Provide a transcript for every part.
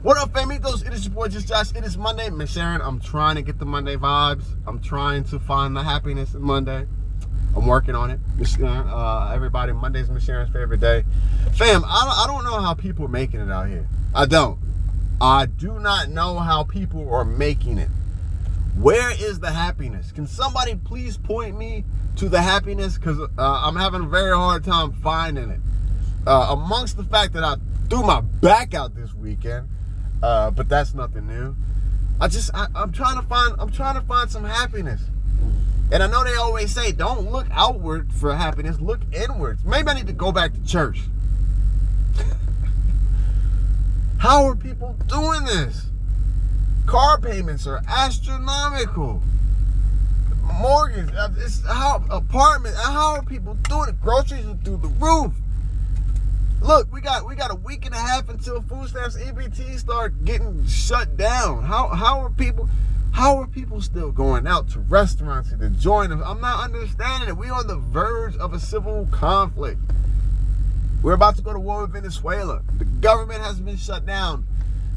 What up, famitos? It is your boy, Just Josh. It is Monday. Miss Sharon, I'm trying to get the Monday vibes. I'm trying to find the happiness in Monday. I'm working on it. Miss Sharon, everybody, Monday's Miss Sharon's favorite day. Fam, I don't know how people are making it out here. I don't. I do not know how people are making it. Where is the happiness? Can somebody please point me to the happiness? Because I'm having a very hard time finding it. Amongst the fact that I threw my back out this weekend, but that's nothing new. I'm trying to find some happiness. And I know they always say, don't look outward for happiness, look inwards. Maybe I need to go back to church. How are people doing this? Car payments are astronomical. Mortgage, apartment, how are people doing it? Groceries are through the roof. Look, we got a week and a half until food stamps, EBT start getting shut down. How are people still going out to restaurants and enjoying them? I'm not understanding it. We're on the verge of a civil conflict. We're about to go to war with Venezuela. The government has been shut down.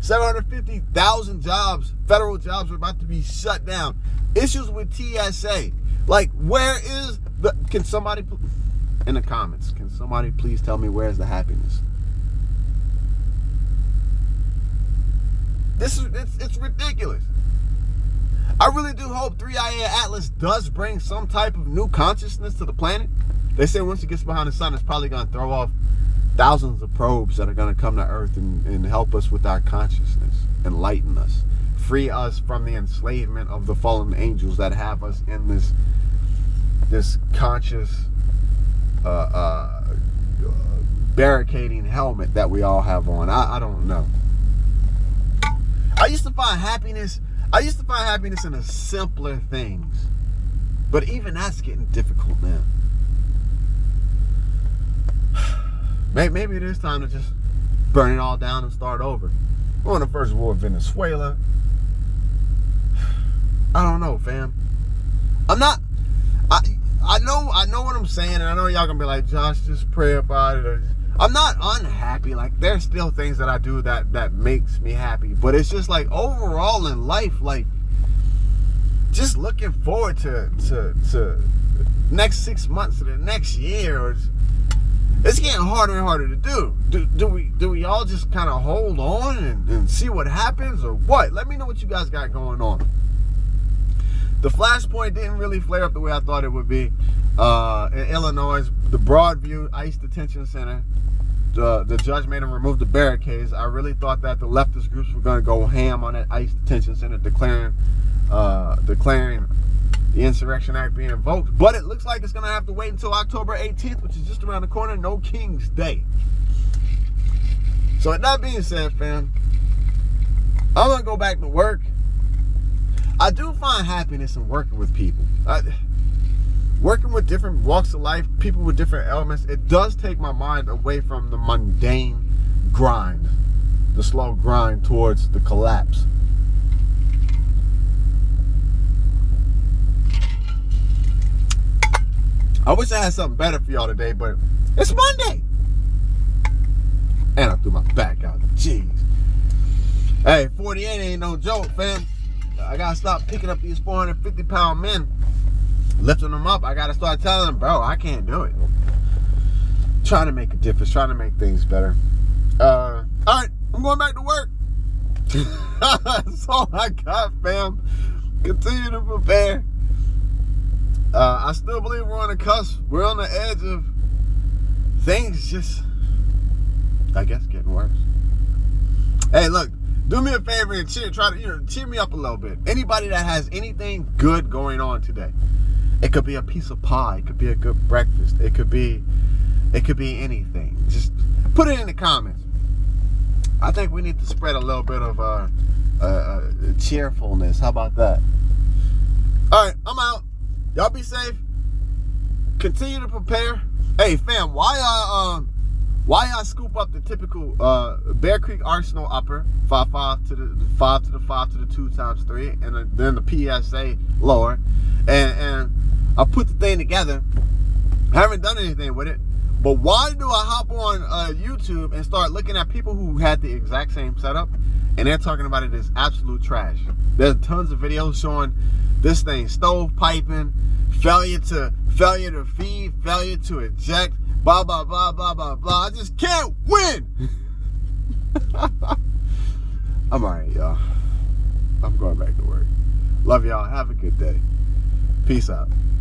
750,000 jobs, federal jobs, are about to be shut down. Issues with TSA. Like, where is the... Can somebody... In the comments, can somebody please tell me where's the happiness? It's ridiculous. I really do hope 3IA Atlas does bring some type of new consciousness to the planet. They say once it gets behind the sun, it's probably going to throw off thousands of probes that are going to come to Earth and help us with our consciousness, enlighten us, free us from the enslavement of the fallen angels that have us in this conscious barricading helmet that we all have on. I don't know. I used to find happiness in the simpler things, but even that's getting difficult now. Maybe it is time to just burn it all down and start over. We're on the first war of Venezuela. I don't know, fam. I know what I'm saying, and I know y'all gonna be like, Josh, just pray about it. I'm not unhappy. Like, there's still things that I do that makes me happy, but it's just like overall in life, like just looking forward to next 6 months to the next year. It's getting harder and harder to do. Do we all just kind of hold on and see what happens, or what? Let me know what you guys got going on. The flashpoint didn't really flare up the way I thought it would be. In Illinois, the Broadview ICE Detention Center, the judge made him remove the barricades. I really thought that the leftist groups were going to go ham on that ICE Detention Center, declaring the Insurrection Act being invoked. But it looks like it's going to have to wait until October 18th, which is just around the corner. No King's Day. So with that being said, fam, I'm going to go back to work. I do find happiness in working with people. Working with different walks of life, people with different elements, it does take my mind away from the mundane grind, the slow grind towards the collapse. I wish I had something better for y'all today, but it's Monday. And I threw my back out. Jeez. Hey, 48 ain't no joke, fam. I gotta stop picking up these 450-pound men, lifting them up. I gotta start telling them, bro, I can't do it. Trying to make a difference, trying to make things better. All right, I'm going back to work. That's all I got, fam. Continue to prepare. I still believe we're on the cusp. We're on the edge of things just, I guess, getting worse. Hey, look. Do me a favor and cheer me up a little bit. Anybody that has anything good going on today. It could be a piece of pie. It could be a good breakfast. It could be anything. Just put it in the comments. I think we need to spread a little bit of cheerfulness. How about that? All right, I'm out. Y'all be safe. Continue to prepare. Hey, fam, why I scoop up the typical Bear Creek Arsenal upper 5 to the 5 to the 5 to the 2 times 3, and then the PSA lower, and I put the thing together. I haven't done anything with it, but why do I hop on YouTube and start looking at people who had the exact same setup and they're talking about it as absolute trash. There's tons of videos showing this thing stovepiping, failure to feed, failure to eject, blah blah blah blah blah blah. I just can't win. I'm alright, y'all. I'm going back to work. Love y'all. Have a good day. Peace out.